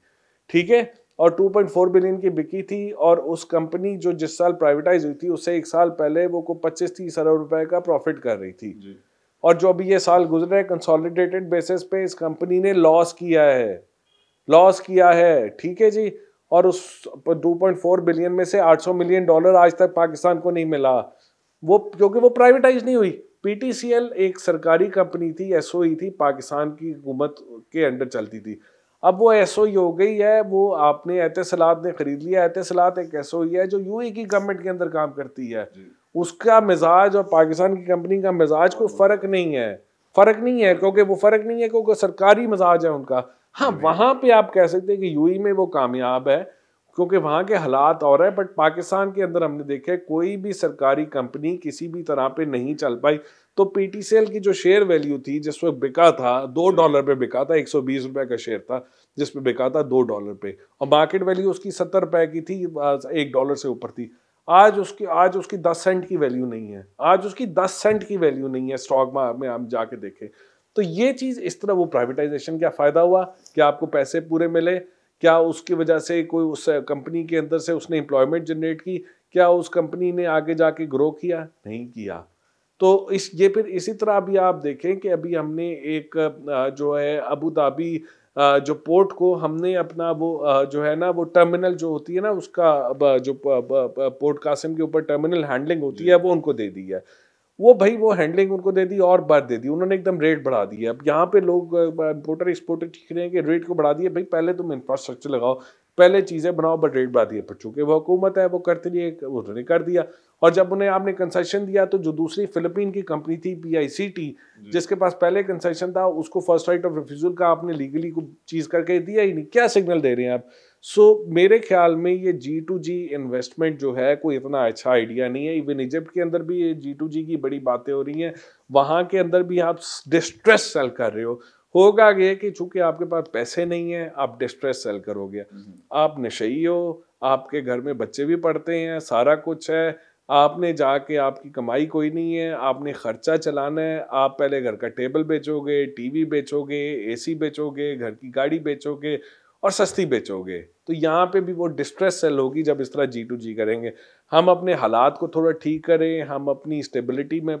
S2: ठीक है, और 2.4 बिलियन की बिकी थी, और उस कंपनी जो जिस साल प्राइवेटाइज हुई थी उससे एक साल पहले वो को 25-30 अरब रुपए का प्रॉफिट कर रही थी। और जो अभी ये साल गुजरे कंसोलिडेटेड बेसिस पे इस कंपनी ने लॉस किया है। ठीक है जी, और उस 2.4 बिलियन में से 800 मिलियन डॉलर आज तक पाकिस्तान को नहीं मिला, वो क्योंकि वो प्राइवेटाइज नहीं हुई। PTCL एक सरकारी कंपनी थी, SOE थी, पाकिस्तान की हुकूमत के अंडर चलती थी। अब वो SOE हो गई है, वो आपने एहतसलात ने खरीद लिया। एहतसलात एक SOE है जो UAE की गवर्नमेंट के अंदर काम करती है। उसका मिजाज और पाकिस्तान की कंपनी का मिजाज कोई फर्क नहीं है, क्योंकि वो फर्क नहीं है क्योंकि सरकारी मिजाज है उनका। हाँ, वहां पे आप कह सकते हैं कि UAE में वो कामयाब है क्योंकि वहाँ के हालात और है, बट पाकिस्तान के अंदर हमने देखा है कोई भी सरकारी कंपनी किसी भी तरह पे नहीं चल पाई। तो PTCL की जो शेयर वैल्यू थी जिस वक्त बिका था $2 पे बिका था, 120 रुपए का शेयर था जिस पे बिका था $2 पे, और मार्केट वैल्यू उसकी 70 रुपए की थी, $1 से ऊपर थी। आज उसकी 10 सेंट की वैल्यू नहीं है, स्टॉक में हम जाके देखें तो ये चीज इस तरह। वो प्राइवेटाइजेशन क्या फायदा हुआ? क्या आपको पैसे पूरे मिले? क्या उसकी वजह से कोई उस कंपनी के अंदर से उसने एम्प्लॉयमेंट जनरेट की? क्या उस कंपनी ने आगे जाके ग्रो किया? नहीं किया। तो फिर इसी तरह अभी आप देखें कि अभी हमने एक जो है अबू धाबी जो पोर्ट को हमने अपना वो जो है ना वो टर्मिनल जो होती है ना उसका जो पोर्ट कासिम के ऊपर टर्मिनल हैंडलिंग होती है वो उनको दे दी है। वो हैंडलिंग उनको दे दी और बढ़ दे दी उन्होंने, एकदम रेट बढ़ा दिया। अब यहाँ पे लोग इम्पोर्टर एक्सपोर्टर ठीक रहे हैं कि रेट को बढ़ा दिया। भाई पहले तुम इंफ्रास्ट्रक्चर लगाओ, पहले चीज़ें बनाओ, बट रेट बढ़ा दिए। पर चूंकि वो हुकूमत है वो करती रही है, उन्होंने कर दिया। और जब उन्हें आपने कंसेशन दिया तो जो दूसरी फिलिपीन की कंपनी थी PICT जिसके पास पहले कंसेशन था उसको फर्स्ट राइट ऑफ रिफ्यूजल का आपने लीगली को चीज़ करके दिया ही नहीं। क्या सिग्नल दे रहे हैं आप? मेरे ख्याल में ये G2G इन्वेस्टमेंट जो है कोई इतना अच्छा आइडिया नहीं है। इवन इजिप्ट के अंदर भी ये G2G की बड़ी बातें हो रही हैं, वहाँ के अंदर भी आप डिस्ट्रेस सेल कर रहे हो। होगा ये कि चूंकि आपके पास पैसे नहीं है आप डिस्ट्रेस सेल करोगे। आप नशई हो, आपके घर में बच्चे भी पढ़ते हैं, सारा कुछ है, आपने जाके आपकी कमाई कोई नहीं है, आपने खर्चा चलाना है। आप पहले घर का टेबल बेचोगे, TV बेचोगे, AC बेचोगे, घर की गाड़ी बेचोगे और सस्ती बेचोगे। तो यहाँ पे भी वो डिस्ट्रेस सेल होगी जब इस तरह G2G करेंगे। हम अपने हालात को थोड़ा ठीक करें, हम अपनी स्टेबिलिटी में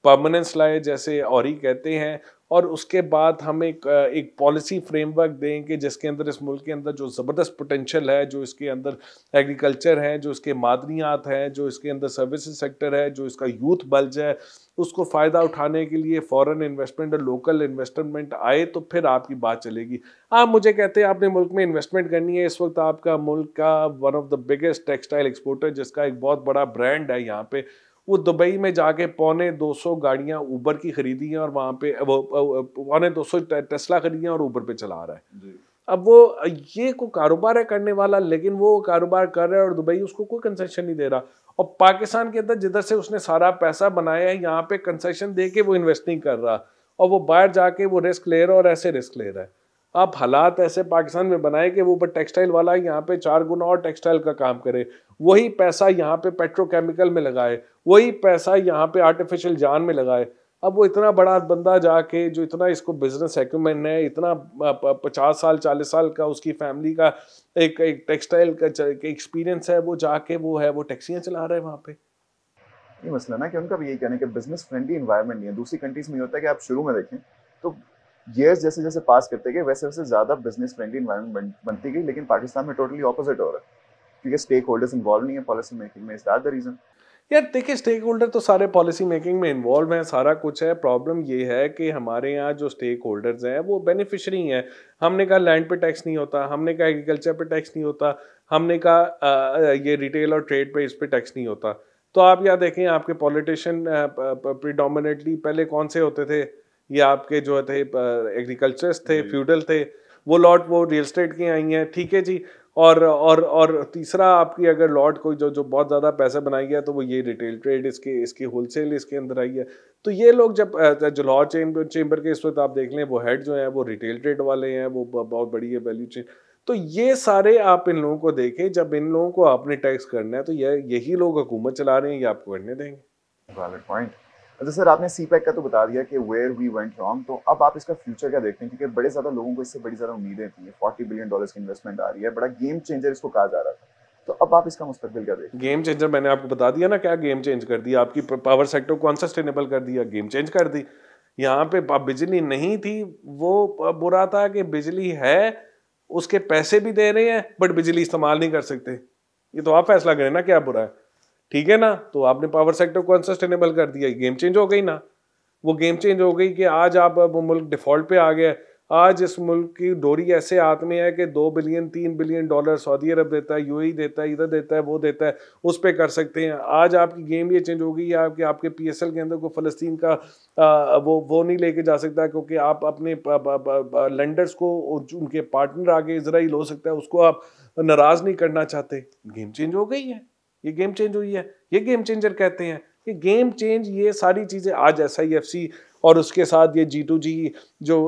S2: परमानेंस लाए जैसे औरी कहते हैं, और उसके बाद हम एक पॉलिसी फ्रेमवर्क दें कि जिसके अंदर इस मुल्क के अंदर जो ज़बरदस्त पोटेंशियल है, जो इसके अंदर एग्रीकल्चर है, जो इसके मादनियात हैं, जो इसके अंदर सर्विसेज सेक्टर है, जो इसका यूथ बल्ज है, उसको फ़ायदा उठाने के लिए फॉरेन इन्वेस्टमेंट और लोकल इन्वेस्टमेंट आए तो फिर आपकी बात चलेगी। आप मुझे कहते हैं आपने मुल्क में इन्वेस्टमेंट करनी है, इस वक्त आपका मुल्क का one of the biggest textile exporter जिसका एक बहुत बड़ा ब्रांड है यहाँ पे, वो दुबई में जाके 250 गाड़ियां ऊबर की खरीदी हैं और वहां पे वो 250 टेस्ला खरीदी हैं और ऊबर पे चला रहा है। अब वो ये को कारोबार है करने वाला, लेकिन वो कारोबार कर रहा है और दुबई उसको कोई कंसेशन नहीं दे रहा। और पाकिस्तान के अंदर जिधर से उसने सारा पैसा बनाया है, यहाँ पे कंसेशन दे के वो इन्वेस्ट नहीं कर रहा और वो बाहर जाके वो रिस्क ले रहा है और ऐसे रिस्क ले रहा है। आप हालात ऐसे पाकिस्तान में बनाए कि वो ऊपर टेक्सटाइल वाला यहाँ पे 4 गुना और टेक्सटाइल का काम करे, वही पैसा यहाँ पे पेट्रोकेमिकल में लगाए, वही पैसा यहाँ पे आर्टिफिशियल जान में लगाए। अब वो इतना बड़ा बंदा जाके जो इतना इसको बिजनेस एक्यूमेंट है, इतना 50 साल 40 साल का उसकी फैमिली का एक टेक्सटाइल का एक्सपीरियंस है, वो जाके वो टैक्सियां चला रहे हैं वहाँ पे।
S1: ये मसला ना कि उनका भी यही कहना है कि बिजनेस फ्रेंडली एनवायरनमेंट नहीं है। दूसरी कंट्रीज में ये होता है कि आप शुरू में देखें तो ईयर्स जैसे जैसे पास करते गए वैसे वैसे ज़्यादा बिजनेस फ्रेंडली एनवायरनमेंट बनती गई, लेकिन पाकिस्तान में टोटली ऑपोजिट हो रहा है क्योंकि स्टेक होल्डर्स इन्वॉल्व नहीं है पॉलिसी मेकिंग में। Is that the reason?
S2: यार देखिए, स्टेक होल्डर तो सारे पॉलिसी मेकिंग में इन्वॉल्व हैं, सारा कुछ है। प्रॉब्लम ये है कि हमारे यहाँ जो स्टेक होल्डर्स हैं वो बेनिफिशरी हैं। हमने कहा लैंड पे टैक्स नहीं होता, हमने कहा एग्रीकल्चर पे टैक्स नहीं होता, हमने कहा ये रिटेल और ट्रेड पे इस पे टैक्स नहीं होता। तो आप यहाँ देखें, आपके पॉलिटिशियन प्रिडोमिनेटली पहले कौन से होते थे? ये आपके जो थे एग्रीकल्चर्स थे, फ्यूडल थे, वो लॉट वो रियल एस्टेट की आई हैं, ठीक है जी। और तीसरा आपकी अगर लॉट कोई जो बहुत ज़्यादा पैसा बनाई गया तो वो ये रिटेल ट्रेड इसके होलसेल इसके अंदर आई है। तो ये लोग जब जो लॉ चेंबर के इस वक्त आप देख लें, वो हेड जो है वो रिटेल ट्रेड वाले हैं, वो बहुत बड़ी है वैल्यू चेन। तो ये सारे आप इन लोगों को देखें, जब इन लोगों को आपने टैक्स करना है तो यही लोग हुकूमत चला रहे हैं, ये आपको करने देंगे।
S1: Valid point. अच्छा सर, आपने सीपैक का तो बता दिया कि वेयर वी वेंट रॉन्ग, तो अब आप इसका फ्यूचर क्या देखते हैं? क्योंकि बड़े ज़्यादा लोगों को इससे बड़ी ज़्यादा उम्मीदें थी। $40 बिलियन की इन्वेस्टमेंट आ रही है, बड़ा गेम चेंजर इसको कहा जा रहा था। तो अब आप इसका मुस्तकबिल क्या देखते हैं?
S2: गेम चेंजर मैंने आपको बता दिया ना, क्या गेम चेंज कर दिया। आपकी पावर सेक्टर को अनसस्टेनेबल कर दिया, गेम चेंज कर दी। यहाँ पे बिजली नहीं थी, वो बुरा था कि बिजली है, उसके पैसे भी दे रहे हैं बट बिजली इस्तेमाल नहीं कर सकते। ये तो आप फैसला करें ना क्या बुरा है, ठीक है ना। तो आपने पावर सेक्टर को अनसस्टेनेबल कर दिया, गेम चेंज हो गई ना। वो गेम चेंज हो गई कि आज आप वो मुल्क डिफॉल्ट पे आ गया। आज इस मुल्क की डोरी ऐसे हाथ में है कि 2 बिलियन 3 बिलियन डॉलर सऊदी अरब देता है, यूएई देता है, इधर देता है, वो देता है, उस पे कर सकते हैं। आज आपकी गेम ये चेंज हो गई है आपके पीएसएल के अंदर को फ़लस्तीन का वो नहीं लेके जा सकता, क्योंकि आप अपने लेंडर्स को, उनके पार्टनर आगे इजराइल हो सकता है, उसको आप नाराज़ नहीं करना चाहते। गेम चेंज हो गई है, ये गेम चेंज हुई है, ये गेम चेंजर कहते हैं। ये गेम चेंज, ये सारी चीज़ें आज SIFC और उसके साथ ये G2G जो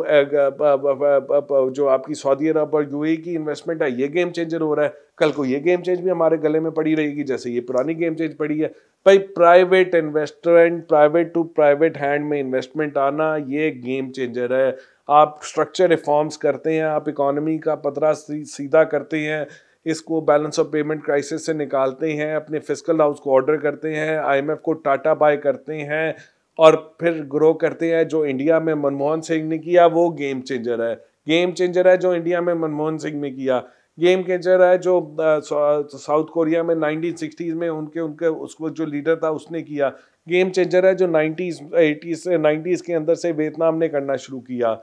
S2: आपकी सऊदी अरब और यूएई की इन्वेस्टमेंट है, ये गेम चेंजर हो रहा है। कल को ये गेम चेंज भी हमारे गले में पड़ी रहेगी जैसे ये पुरानी गेम चेंज पड़ी है। भाई private investment, private to private hand में इन्वेस्टमेंट आना, ये गेम चेंजर है। आप स्ट्रक्चर रिफॉर्म्स करते हैं, आप इकोनॉमी का पतरा सीधा करते हैं, इसको बैलेंस ऑफ पेमेंट क्राइसिस से निकालते हैं, अपने फिस्कल हाउस को ऑर्डर करते हैं, IMF को टाटा बाय करते हैं और फिर ग्रो करते हैं। जो इंडिया में मनमोहन सिंह ने किया वो गेम चेंजर है। गेम चेंजर है जो इंडिया में मनमोहन सिंह ने किया। गेम चेंजर है जो साउथ कोरिया में 1960s में उनके उसको जो लीडर था उसने किया। गेम चेंजर है जो 90s 80s से 90s के अंदर से वियतनाम ने करना शुरू किया।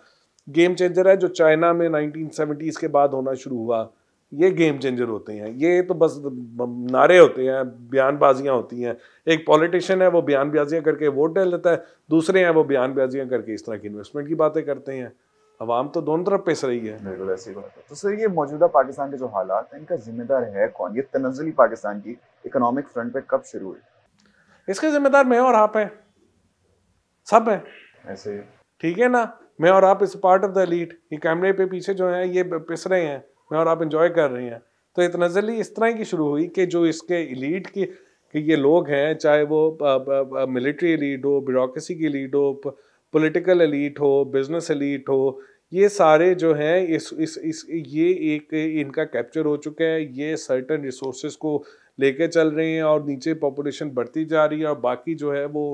S2: गेम चेंजर है जो चाइना में 1970s के बाद होना शुरू हुआ। ये गेम चेंजर होते हैं। ये तो बस नारे होते हैं, बयानबाजियां होती हैं। एक पॉलिटिशियन है वो बयानबाजियां करके वोट डाल देता है, दूसरे हैं वो बयानबाजियां करके इस तरह की इन्वेस्टमेंट की बातें करते हैं। अवाम तो दोनों तरफ पिस रही है।
S1: बिल्कुल ऐसी बात है। तो सर, ये मौजूदा पाकिस्तान के जो हालात हैं, इनका जिम्मेदार है कौन? ये तनज़्ज़ुली पाकिस्तान की इकोनॉमिक फ्रंट पे कब शुरू हुई?
S2: इसके जिम्मेदार मैं और आप हैं, सब हैं
S1: ऐसे,
S2: ठीक है ना। मैं और आप इस पार्ट ऑफ द एलीट। ये कैमरे पे पीछे जो है ये पिस रहे हैं, मैं और आप एंजॉय कर रहे हैं। तो ये तनज़्ज़ुली इस तरह की शुरू हुई कि जो इसके एलीट की कि ये लोग हैं, चाहे वो मिलिट्री एलीट हो, ब्यूरोक्रेसी की एलीट हो, पॉलिटिकल एलीट हो, बिजनेस एलीट हो, ये सारे जो हैं ये एक इनका कैप्चर हो चुका है। ये सर्टन रिसोर्सेज को लेके चल रहे हैं और नीचे पॉपुलेशन बढ़ती जा रही है और बाकी जो है वो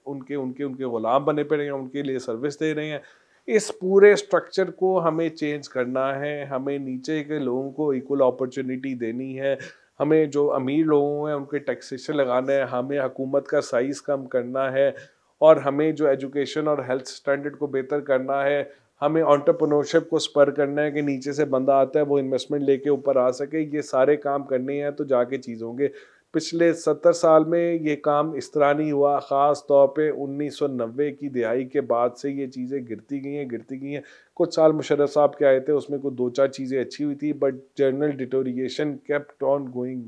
S2: उनके गुलाम बने पड़े हैं, उनके लिए सर्विस दे रहे हैं। इस पूरे स्ट्रक्चर को हमें चेंज करना है। हमें नीचे के लोगों को इक्वल अपॉर्चुनिटी देनी है। हमें जो अमीर लोग हैं उनके टैक्सेशन लगाना है। हमें हुकूमत का साइज़ कम करना है और हमें जो एजुकेशन और हेल्थ स्टैंडर्ड को बेहतर करना है। हमें एंटरप्रेन्योरशिप को स्पर करना है कि नीचे से बंदा आता है वो इन्वेस्टमेंट लेके ऊपर आ सके। ये सारे काम करने हैं तो जाके चीज़ होंगे। पिछले 70 साल में ये काम इस तरह नहीं हुआ। ख़ास तौर पे 1990 की दिहाई के बाद से ये चीज़ें गिरती गई हैं। कुछ साल मुशर्रफ साहब के आए थे, उसमें कुछ 2-4 चीज़ें अच्छी हुई थी, but general deterioration kept on going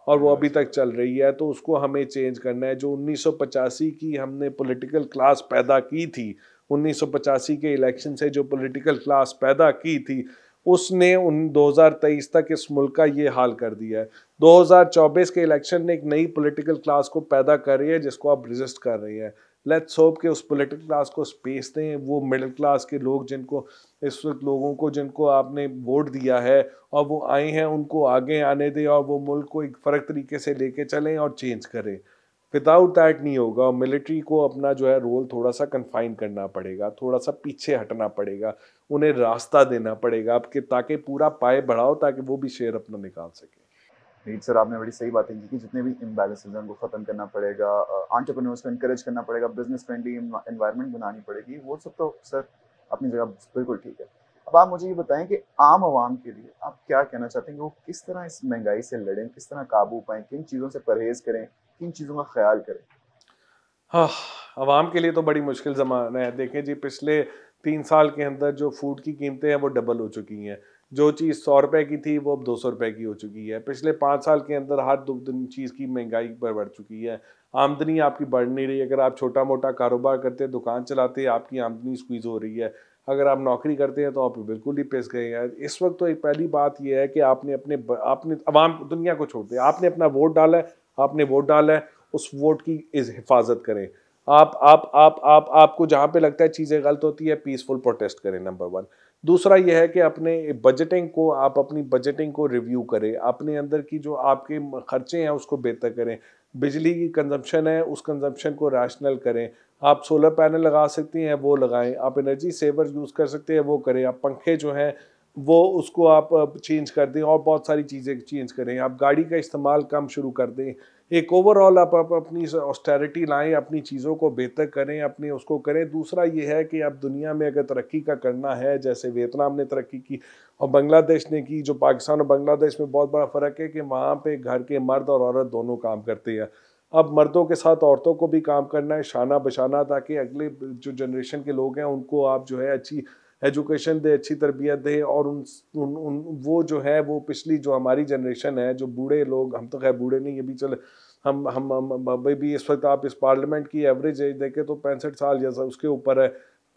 S2: और वो अभी तक चल रही है। तो उसको हमें चेंज करना है। जो 1985 की हमने पॉलिटिकल क्लास पैदा की थी, 1985 के इलेक्शन से जो पॉलिटिकल क्लास पैदा की थी, उसने 2023 तक इस मुल्क का ये हाल कर दिया है। 2024 के इलेक्शन ने एक नई पॉलिटिकल क्लास को पैदा कर रही है, जिसको आप रेजिस्ट कर रही है। लेट्स होप कि उस पॉलिटिकल क्लास को स्पेस दें। वो मिडिल क्लास के लोग जिनको इस वक्त लोगों को जिनको आपने वोट दिया है और वो आए हैं, उनको आगे आने दें और वो मुल्क को एक फ़र्क तरीके से लेके चलें और चेंज करें। विदाउट दैट नहीं होगा। और मिलिट्री को अपना जो है रोल थोड़ा सा कन्फाइन करना पड़ेगा, थोड़ा सा पीछे हटना पड़ेगा, उन्हें रास्ता देना पड़ेगा आपके, ताकि पूरा पाए बढ़ाओ, ताकि वो भी शेयर अपना निकाल सके।
S1: रीड सर, आपने बड़ी सही बातें की कि जितने भी इम्बैलेंसेस हैं उनको ख़त्म करना पड़ेगा, एंटरप्रेन्योर्स को इनकरेज करना पड़ेगा, बिजनेस फ्रेंडली एनवायरनमेंट बनानी पड़ेगी। वो सब तो सर अपनी जगह बिल्कुल ठीक है। अब आप मुझे ये बताएं कि आम आवाम के लिए आप क्या कहना चाहते हैं कि वो किस तरह इस महंगाई से लड़ें, किस तरह काबू पाएं, किन चीज़ों से परहेज करें, किन चीज़ों का ख्याल करें?
S2: हाँ, आवाम के लिए तो बड़ी मुश्किल ज़माना है। देखें जी, पिछले 3 साल के अंदर जो फूड की कीमतें हैं वो डबल हो चुकी हैं। जो चीज़ 100 रुपए की थी वो अब 200 रुपए की हो चुकी है। पिछले 5 साल के अंदर हर दो दिन चीज़ की महंगाई बढ़ चुकी है। आमदनी आपकी बढ़ नहीं रही। अगर आप छोटा-मोटा कारोबार करते हैं, दुकान चलाते हैं, आपकी आमदनी स्क्वीज़ हो रही है। अगर आप नौकरी करते हैं तो आप बिल्कुल ही पिस गए हैं। इस वक्त तो एक पहली बात ये है कि आपने अवाम दुनिया को छोड़ दिया। आपने अपना वोट डाला है, उस वोट की हिफाजत करें। आपको जहाँ पे लगता है चीज़ें गलत होती है, पीसफुल प्रोटेस्ट करें, नंबर 1। दूसरा ये है कि आप अपनी बजटिंग को रिव्यू करें। अपने अंदर की जो आपके खर्चे हैं उसको बेहतर करें। बिजली की कंजम्पशन है, उस कंजम्पशन को रैशनल करें। आप सोलर पैनल लगा सकती हैं, वो लगाएं। आप एनर्जी सेवर यूज़ कर सकते हैं, वो करें। आप पंखे जो हैं वो उसको आप चेंज कर दें और बहुत सारी चीज़ें चेंज करें। आप गाड़ी का इस्तेमाल कम शुरू कर दें। एक ओवरऑल आप अपनी ऑस्टेरिटी लाएं, अपनी चीज़ों को बेहतर करें, अपनी उसको करें। दूसरा ये है कि अब दुनिया में अगर तरक्की का करना है, जैसे वियतनाम ने तरक्की की और बांग्लादेश ने की, जो पाकिस्तान और बांग्लादेश में बहुत बड़ा फ़र्क है कि वहाँ पे घर के मर्द और औरत दोनों काम करते हैं। अब मर्दों के साथ औरतों को भी काम करना है, शाना बशाना, ताकि अगले जो जनरेशन के लोग हैं उनको आप जो है अच्छी एजुकेशन दें, अच्छी तरबियत दें। और वो जो है वो पिछली जो हमारी जनरेशन है, जो बूढ़े लोग, हम तो खैर बूढ़े नहीं, ये भी चले, हम अभी भी इस वक्त आप इस पार्लियामेंट की एवरेज एज देखें तो 65 साल जैसा उसके ऊपर है।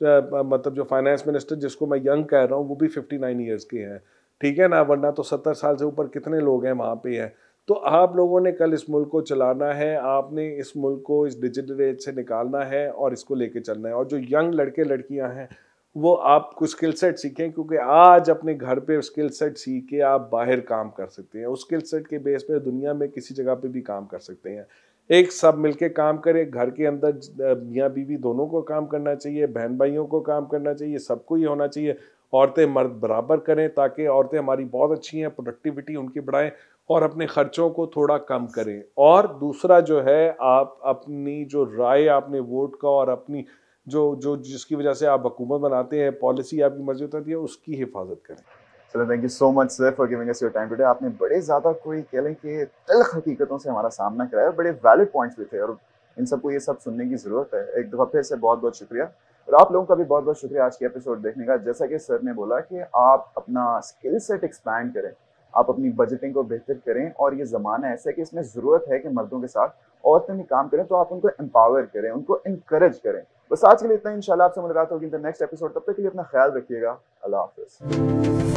S2: मतलब जो फाइनेंस मिनिस्टर जिसको मैं यंग कह रहा हूँ वो भी 59 ईयर्स के हैं, ठीक है ना। वरना तो 70 साल से ऊपर कितने लोग हैं वहाँ पे हैं। तो आप लोगों ने कल इस मुल्क को चलाना है, आपने इस मुल्क को इस डिजिटल एज से निकालना है और इसको लेके चलना है। और जो यंग लड़के लड़कियां हैं वो आप कुछ स्किल सेट सीखें, क्योंकि आज अपने घर पे स्किल सेट सीख के आप बाहर काम कर सकते हैं। उस स्किल सेट के बेस पे दुनिया में किसी जगह पे भी काम कर सकते हैं। एक सब मिलके काम करें। घर के अंदर मियाँ बीवी दोनों को काम करना चाहिए, बहन भाइयों को काम करना चाहिए, सबको ही होना चाहिए। औरतें मर्द बराबर करें, ताकि औरतें हमारी बहुत अच्छी हैं, प्रोडक्टिविटी उनकी बढ़ाएं और अपने खर्चों को थोड़ा कम करें। और दूसरा जो है, आप अपनी जो राय आपने वोट का और अपनी जो जो जिसकी वजह से आप हुकूमत बनाते हैं, पॉलिसी आपकी मर्जी होती है, उसकी हिफाजत करें।
S1: चलो, thank you so much sir for giving us your time today. आपने बड़े ज़्यादा कोई कह लें कि तल्ख हकीकतों से हमारा सामना कराया, बड़े वैलिड पॉइंट्स भी थे और इन सबको ये सब सुनने की ज़रूरत है। एक दफ़ा फिर से बहुत बहुत शुक्रिया और आप लोगों का भी बहुत बहुत शुक्रिया आज के एपिसोड देखने का। जैसा कि सर ने बोला कि आप अपना स्किल सेट एक्सपैंड करें, आप अपनी बजटिंग को बेहतर करें और ये ज़माना ऐसा है कि इसमें ज़रूरत है कि मर्दों के साथ औरतें भी काम करें, तो आप उनको एम्पावर करें, उनको इनकरेज करें। बस आज के लिए इतना ही। इंशाल्लाह आपसे मुलाकात होगी इन द नेक्स्ट एपिसोड। तब तक के लिए अपना ख्याल रखिएगा। अल्लाह हाफ़िज़।